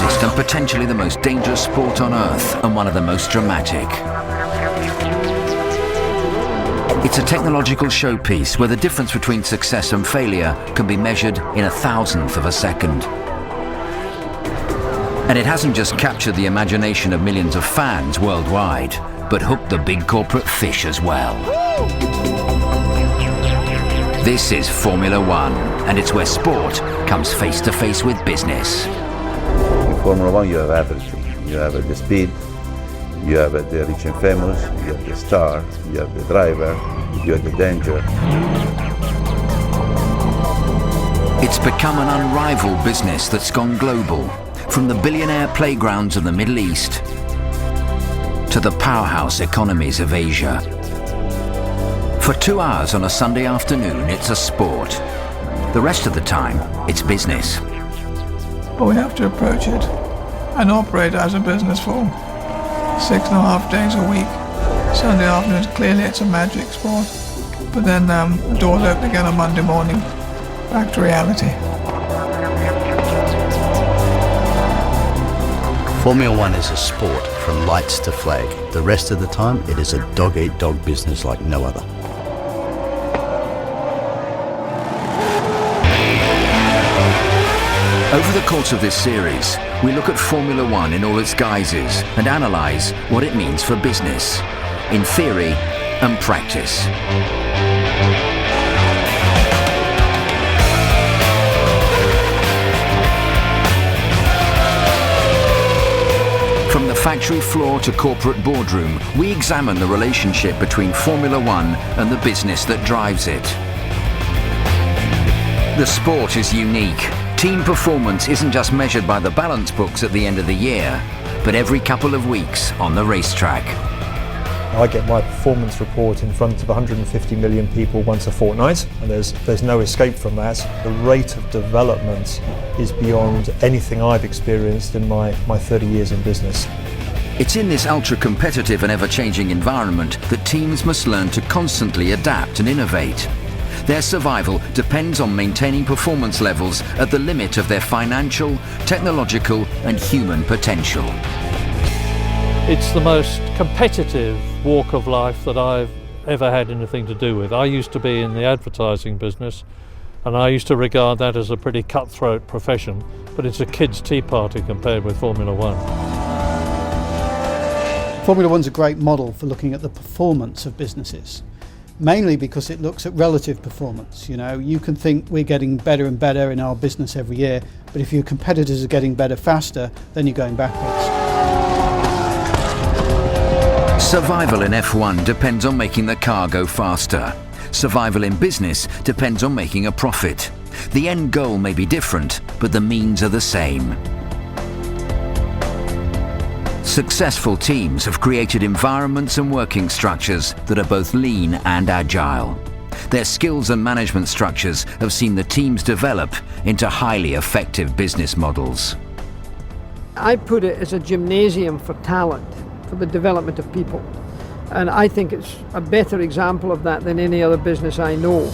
fast and potentially the most dangerous sport on earth, and one of the most dramatic. It's a technological showpiece where the difference between success and failure can be measured in 1,000th of a second. And it hasn't just captured the imagination of millions of fans worldwide, but hooked the big corporate fish as well. This is Formula One, and it's where sport comes face to face with business. In Formula One you have everything. You have the speed, you have the rich and famous, you have the star, you have the driver, you have the danger. It's become an unrivaled business that's gone global, from the billionaire playgrounds of the Middle East to the powerhouse economies of Asia. For 2 hours on a Sunday afternoon, it's a sport. The rest of the time, it's business. But we have to approach it and operate as a business form. 6.5 days a week. Sunday afternoons, clearly it's a magic sport. But then doors open again on Monday morning. Back to reality. Formula One is a sport from lights to flag. The rest of the time, it is a dog-eat-dog business like no other. Over the course of this series, we look at Formula One in all its guises and analyse what it means for business, in theory and practice. From the factory floor to corporate boardroom, we examine the relationship between Formula One and the business that drives it. The sport is unique. Team performance isn't just measured by the balance books at the end of the year, but every couple of weeks on the racetrack. I get my performance report in front of 150 million people once a fortnight, and there's no escape from that. The rate of development is beyond anything I've experienced in my 30 years in business. It's in this ultra-competitive and ever-changing environment that teams must learn to constantly adapt and innovate. Their survival depends on maintaining performance levels at the limit of their financial, technological, and human potential. It's the most competitive walk of life that I've ever had anything to do with. I used to be in the advertising business, and I used to regard that as a pretty cutthroat profession, but it's a kid's tea party compared with Formula One. Formula One's a great model for looking at the performance of businesses, mainly because it looks at relative performance. You know, you can think we're getting better and better in our business every year, but if your competitors are getting better faster, then you're going backwards. Survival in F1 depends on making the car go faster. Survival in business depends on making a profit. The end goal may be different, but the means are the same. Successful teams have created environments and working structures that are both lean and agile. Their skills and management structures have seen the teams develop into highly effective business models. I put it as a gymnasium for talent, for the development of people. And I think it's a better example of that than any other business I know.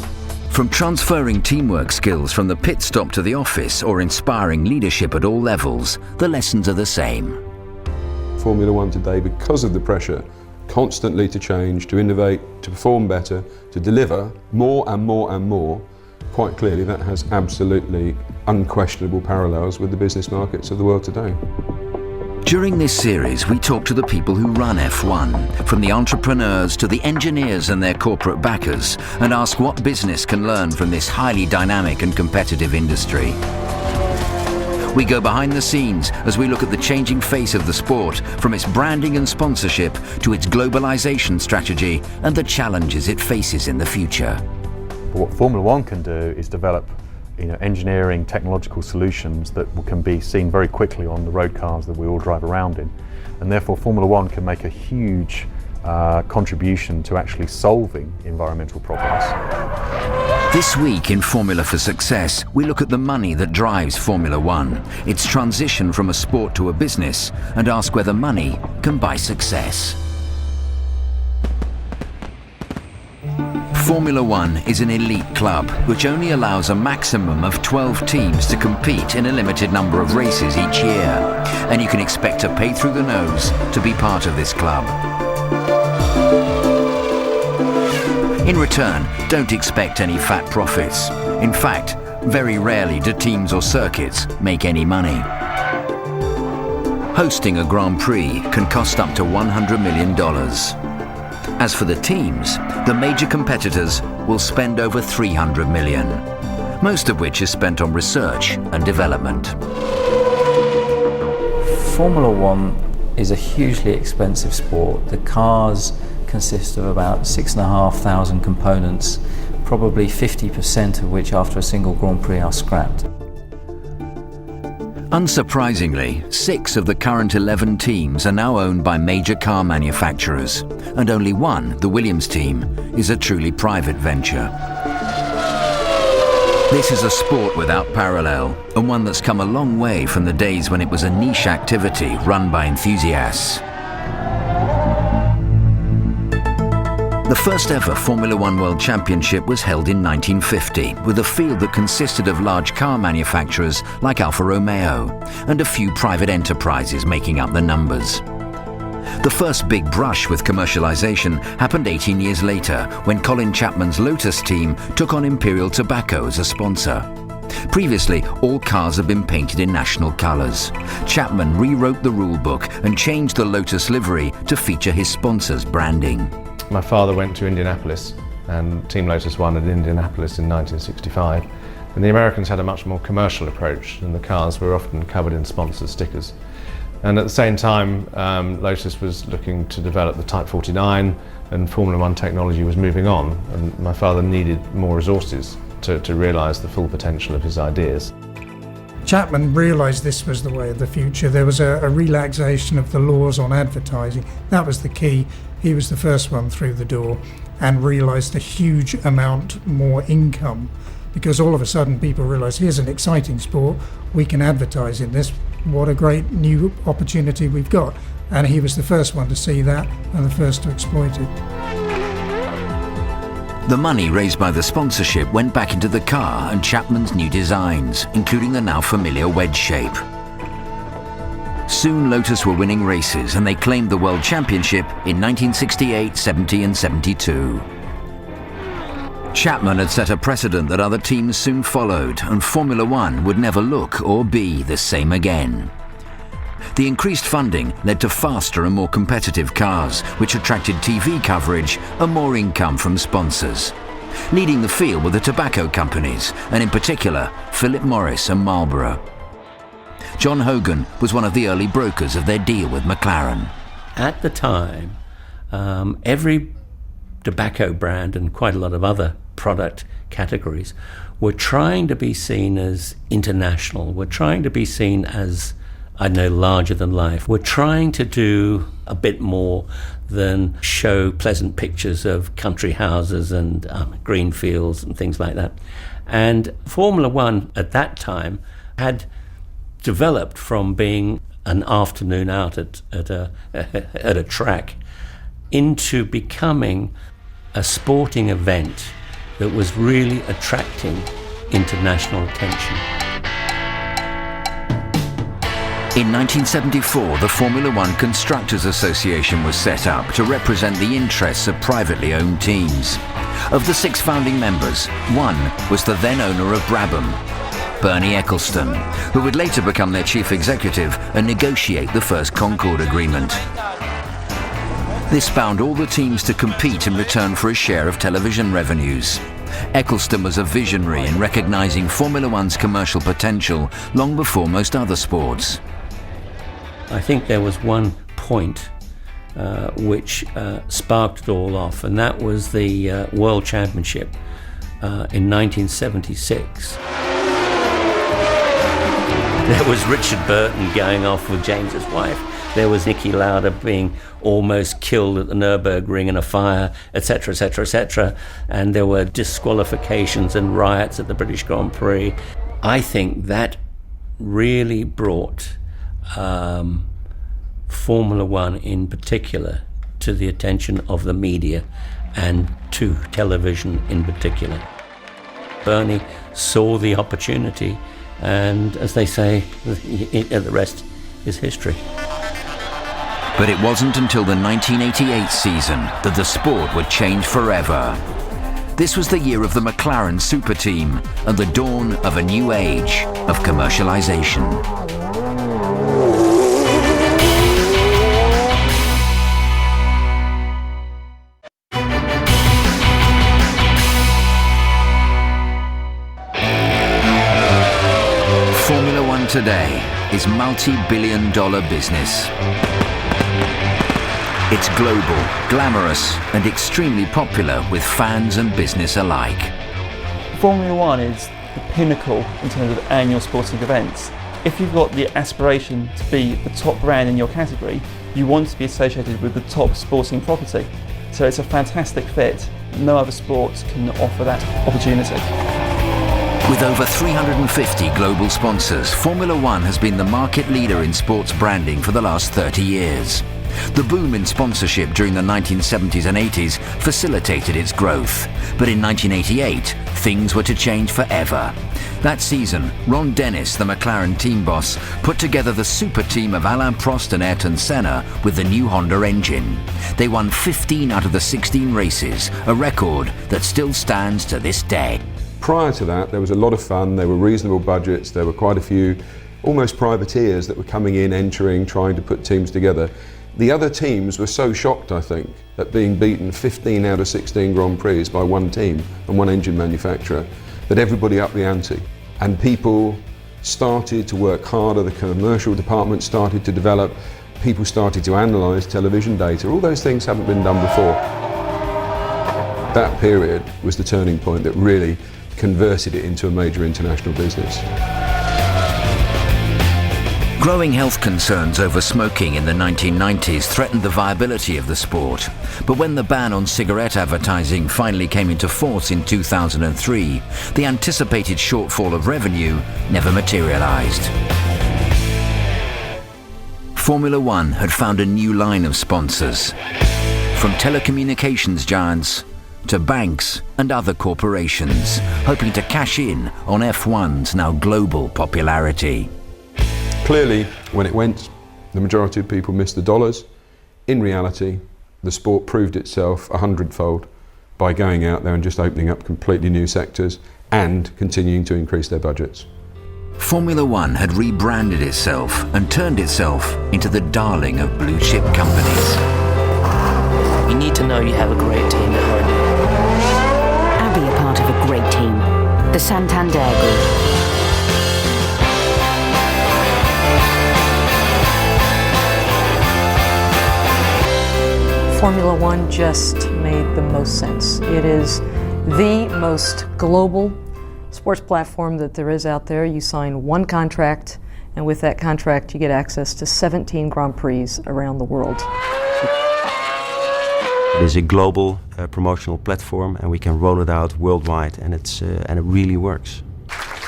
From transferring teamwork skills from the pit stop to the office or inspiring leadership at all levels, the lessons are the same. Formula One today, because of the pressure constantly to change, to innovate, to perform better, to deliver more and more and more, quite clearly that has absolutely unquestionable parallels with the business markets of the world today. During this series, we talk to the people who run F1, from the entrepreneurs to the engineers and their corporate backers, and ask what business can learn from this highly dynamic and competitive industry. We go behind the scenes as we look at the changing face of the sport, from its branding and sponsorship to its globalization strategy and the challenges it faces in the future. What Formula One can do is develop engineering, technological solutions that can be seen very quickly on the road cars that we all drive around in. And therefore Formula One can make a huge contribution to actually solving environmental problems. This week in Formula for Success, we look at the money that drives Formula One, its transition from a sport to a business, and ask whether money can buy success. Formula One is an elite club which only allows a maximum of 12 teams to compete in a limited number of races each year. and you can expect to pay through the nose to be part of this club. In return, don't expect any fat profits. In fact, very rarely do teams or circuits make any money. Hosting a Grand Prix can cost up to $100 million. As for the teams, the major competitors will spend over $300 million, most of which is spent on research and development. Formula One is a hugely expensive sport. The cars consist of about 6,500 components, probably 50% of which after a single Grand Prix are scrapped. Unsurprisingly, 6 of the current 11 teams are now owned by major car manufacturers, and only one, the Williams team, is a truly private venture. This is a sport without parallel, and one that's come a long way from the days when it was a niche activity run by enthusiasts. The first ever Formula One World Championship was held in 1950, with a field that consisted of large car manufacturers like Alfa Romeo, and a few private enterprises making up the numbers. The first big brush with commercialization happened 18 years later, when Colin Chapman's Lotus team took on Imperial Tobacco as a sponsor. Previously, all cars had been painted in national colors. Chapman rewrote the rule book and changed the Lotus livery to feature his sponsor's branding. My father went to Indianapolis, and Team Lotus won at Indianapolis in 1965. And the Americans had a much more commercial approach, and the cars were often covered in sponsor stickers. And at the same time, Lotus was looking to develop the Type 49, and Formula One technology was moving on, and my father needed more resources to realise the full potential of his ideas. Chapman realised this was the way of the future. There was a relaxation of the laws on advertising. That was the key. He was the first one through the door and realised a huge amount more income, because all of a sudden people realised, here's an exciting sport, we can advertise in this, what a great new opportunity we've got. And he was the first one to see that and the first to exploit it. The money raised by the sponsorship went back into the car and Chapman's new designs, including the now familiar wedge shape. Soon Lotus were winning races, and they claimed the World Championship in 1968, 70 and 72. Chapman had set a precedent that other teams soon followed, and Formula One would never look or be the same again. The increased funding led to faster and more competitive cars, which attracted TV coverage and more income from sponsors. Leading the field were the tobacco companies, and in particular, Philip Morris and Marlboro. John Hogan was one of the early brokers of their deal with McLaren. At the time, every tobacco brand and quite a lot of other product categories were trying to be seen as international, were trying to be seen as, I know, larger than life. We're trying to do a bit more than show pleasant pictures of country houses and green fields and things like that. And Formula One at that time had developed from being an afternoon out at a track into becoming a sporting event that was really attracting international attention. In 1974, the Formula One Constructors Association was set up to represent the interests of privately owned teams. Of the 6 founding members, one was the then owner of Brabham, Bernie Ecclestone, who would later become their chief executive and negotiate the first Concorde Agreement. This bound all the teams to compete in return for a share of television revenues. Ecclestone was a visionary in recognizing Formula One's commercial potential long before most other sports. I think there was one point which sparked it all off, and that was the World Championship in 1976. There was Richard Burton going off with James's wife. There was Niki Lauda being almost killed at the Nürburgring in a fire, etc., etc., etc. And there were disqualifications and riots at the British Grand Prix. I think that really brought Formula One in particular to the attention of the media and to television in particular. Bernie saw the opportunity, and as they say, the rest is history. But it wasn't until the 1988 season that the sport would change forever. This was the year of the McLaren Super Team and the dawn of a new age of commercialization. Formula One today is multi-billion-dollar business. It's global, glamorous, and extremely popular with fans and business alike. Formula One is the pinnacle in terms of annual sporting events. If you've got the aspiration to be the top brand in your category, you want to be associated with the top sporting property. So it's a fantastic fit. No other sport can offer that opportunity. With over 350 global sponsors, Formula One has been the market leader in sports branding for the last 30 years. The boom in sponsorship during the 1970s and 80s facilitated its growth. But in 1988, things were to change forever. That season, Ron Dennis, the McLaren team boss, put together the super team of Alain Prost and Ayrton Senna with the new Honda engine. They won 15 out of the 16 races, a record that still stands to this day. Prior to that, there was a lot of fun, there were reasonable budgets, there were quite a few almost privateers that were coming in, entering, trying to put teams together. The other teams were so shocked, I think, at being beaten 15 out of 16 Grand Prix by one team and one engine manufacturer, that everybody upped the ante. And people started to work harder, the commercial department started to develop, people started to analyse television data. All those things haven't been done before. That period was the turning point that really converted it into a major international business. Growing health concerns over smoking in the 1990s threatened the viability of the sport. But when the ban on cigarette advertising finally came into force in 2003, the anticipated shortfall of revenue never materialized. Formula One had found a new line of sponsors, from telecommunications giants to banks and other corporations, hoping to cash in on F1's now global popularity. Clearly, when it went, the majority of people missed the dollars. In reality, the sport proved itself 100-fold by going out there and just opening up completely new sectors and continuing to increase their budgets. Formula One had rebranded itself and turned itself into the darling of blue chip companies. You need to know you have a great team behind you. And be a part of a great team. The Santander Group. Formula One just made the most sense. It is the most global sports platform that there is out there. You sign one contract, and with that contract you get access to 17 Grand Prix around the world. It is a global promotional platform, and we can roll it out worldwide, and it really works.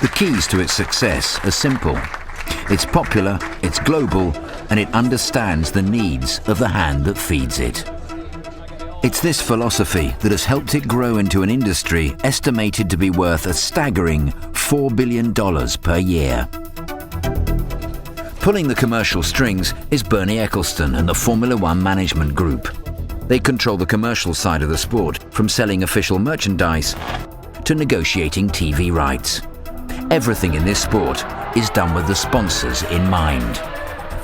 The keys to its success are simple. It's popular, it's global, and it understands the needs of the hand that feeds it. It's this philosophy that has helped it grow into an industry estimated to be worth a staggering $4 billion per year. Pulling the commercial strings is Bernie Ecclestone and the Formula One Management Group. They control the commercial side of the sport, from selling official merchandise to negotiating TV rights. Everything in this sport is done with the sponsors in mind.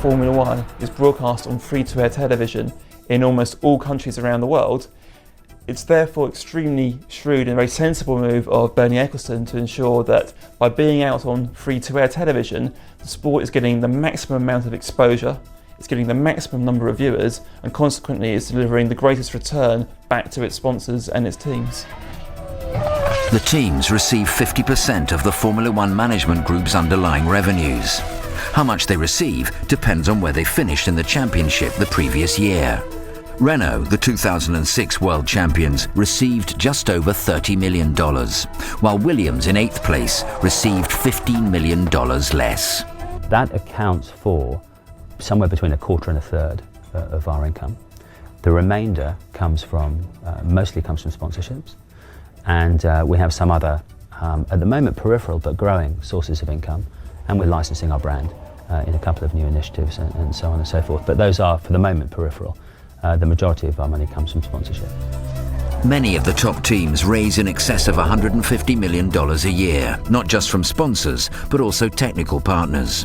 Formula One is broadcast on free-to-air television in almost all countries around the world. It's therefore extremely shrewd and very sensible move of Bernie Ecclestone to ensure that by being out on free-to-air television, the sport is getting the maximum amount of exposure, it's getting the maximum number of viewers, and consequently it's delivering the greatest return back to its sponsors and its teams. The teams receive 50% of the Formula One Management Group's underlying revenues. How much they receive depends on where they finished in the championship the previous year. Renault, the 2006 world champions, received just over $30 million, while Williams in 8th place received $15 million less. That accounts for somewhere between a quarter and a third of our income. The remainder comes from, mostly comes from sponsorships, and we have some other, at the moment peripheral but growing sources of income, and we're licensing our brand in a couple of new initiatives and so on and so forth. But those are, for the moment, peripheral. The majority of our money comes from sponsorship. Many of the top teams raise in excess of $150 million a year, not just from sponsors, but also technical partners.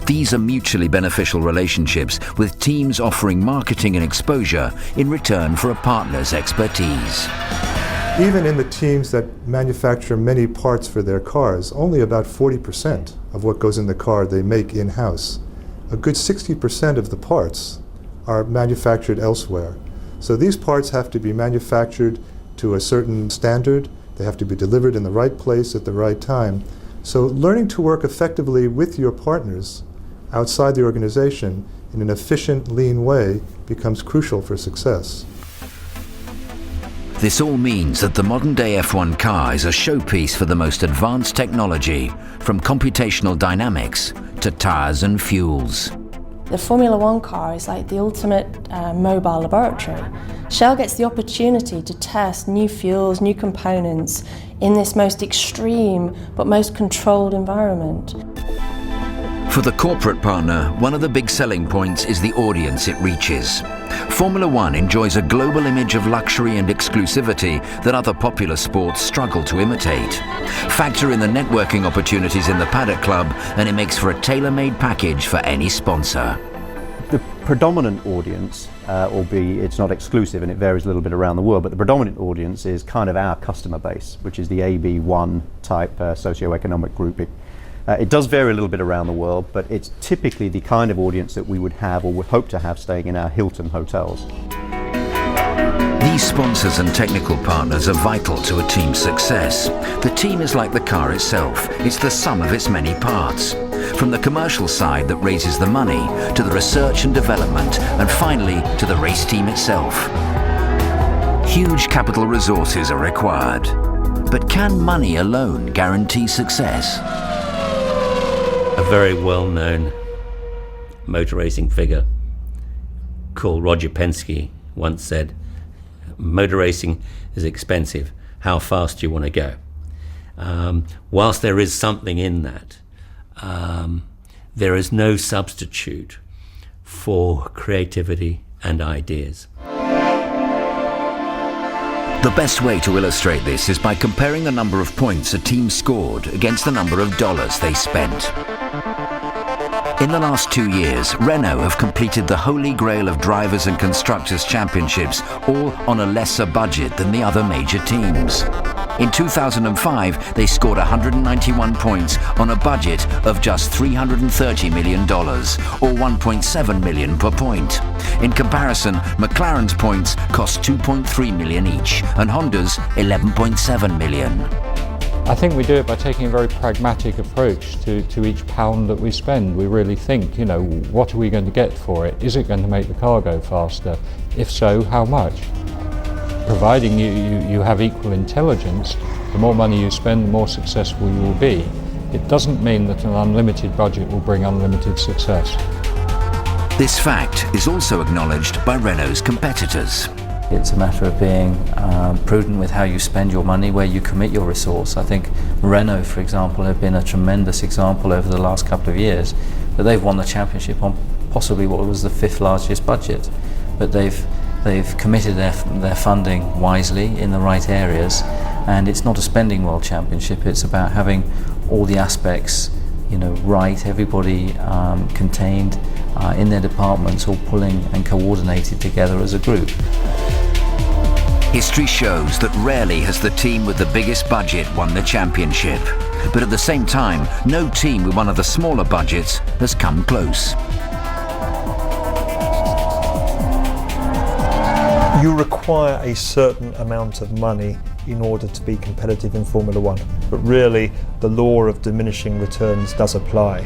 These are mutually beneficial relationships, with teams offering marketing and exposure in return for a partner's expertise. Even in the teams that manufacture many parts for their cars, only about 40% of what goes in the car they make in-house. A good 60% of the parts are manufactured elsewhere. So these parts have to be manufactured to a certain standard. They have to be delivered in the right place at the right time. So learning to work effectively with your partners outside the organization in an efficient, lean way becomes crucial for success. This all means that the modern-day F1 car is a showpiece for the most advanced technology, from computational dynamics to tyres and fuels. The Formula One car is like the ultimate mobile laboratory. Shell gets the opportunity to test new fuels, new components in this most extreme but most controlled environment. For the corporate partner, one of the big selling points is the audience it reaches. Formula One enjoys a global image of luxury and exclusivity that other popular sports struggle to imitate. Factor in the networking opportunities in the Paddock Club, and it makes for a tailor-made package for any sponsor. The predominant audience, albeit it's not exclusive and it varies a little bit around the world, but the predominant audience is kind of our customer base, which is the AB1 type socioeconomic grouping. It does vary a little bit around the world, but it's typically the kind of audience that we would have or would hope to have staying in our Hilton hotels. These sponsors and technical partners are vital to a team's success. The team is like the car itself. It's the sum of its many parts. From the commercial side that raises the money, to the research and development, and finally to the race team itself. Huge capital resources are required. But can money alone guarantee success? A very well-known motor racing figure called Roger Penske once said, "Motor racing is expensive. How fast do you want to go?" Whilst there is something in that, there is no substitute for creativity and ideas. The best way to illustrate this is by comparing the number of points a team scored against the number of dollars they spent. In the last 2 years, Renault have completed the holy grail of drivers and constructors championships, all on a lesser budget than the other major teams. In 2005, they scored 191 points on a budget of just $330 million, or $1.7 million per point. In comparison, McLaren's points cost $2.3 million each, and Honda's $11.7 million. I think we do it by taking a very pragmatic approach to each pound that we spend. We really think, what are we going to get for it? Is it going to make the car go faster? If so, how much? Providing you have equal intelligence, the more money you spend, the more successful you will be. It doesn't mean that an unlimited budget will bring unlimited success. This fact is also acknowledged by Renault's competitors. It's a matter of being prudent with how you spend your money, where you commit your resource. I think Renault, for example, have been a tremendous example over the last couple of years, but they've won the championship on possibly what was the 5th largest budget. But they've committed their funding wisely in the right areas, and it's not a spending world championship. It's about having all the aspects, right, everybody contained in their departments, all pulling and coordinated together as a group. History shows that rarely has the team with the biggest budget won the championship. But at the same time, no team with one of the smaller budgets has come close. You require a certain amount of money in order to be competitive in Formula One. But really, the law of diminishing returns does apply.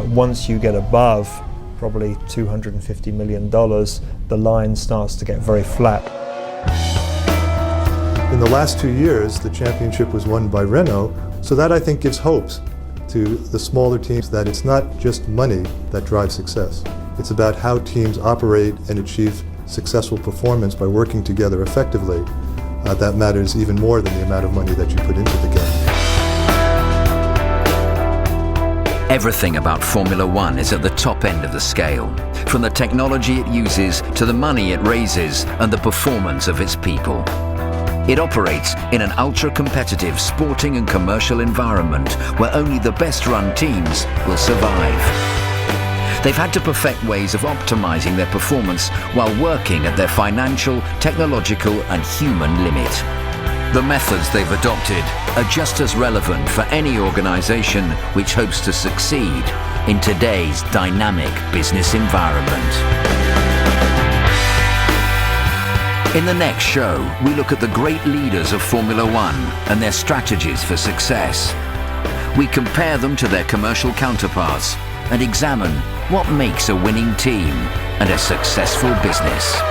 Once you get above probably $250 million, the line starts to get very flat. In the last 2 years, the championship was won by Renault, so that I think gives hopes to the smaller teams that it's not just money that drives success. It's about how teams operate and achieve successful performance by working together effectively. That matters even more than the amount of money that you put into the game. Everything about Formula One is at the top end of the scale, from the technology it uses to the money it raises and the performance of its people. It operates in an ultra-competitive sporting and commercial environment where only the best-run teams will survive. They've had to perfect ways of optimizing their performance while working at their financial, technological and human limit. The methods they've adopted are just as relevant for any organization which hopes to succeed in today's dynamic business environment. In the next show, we look at the great leaders of Formula One and their strategies for success. We compare them to their commercial counterparts and examine what makes a winning team and a successful business.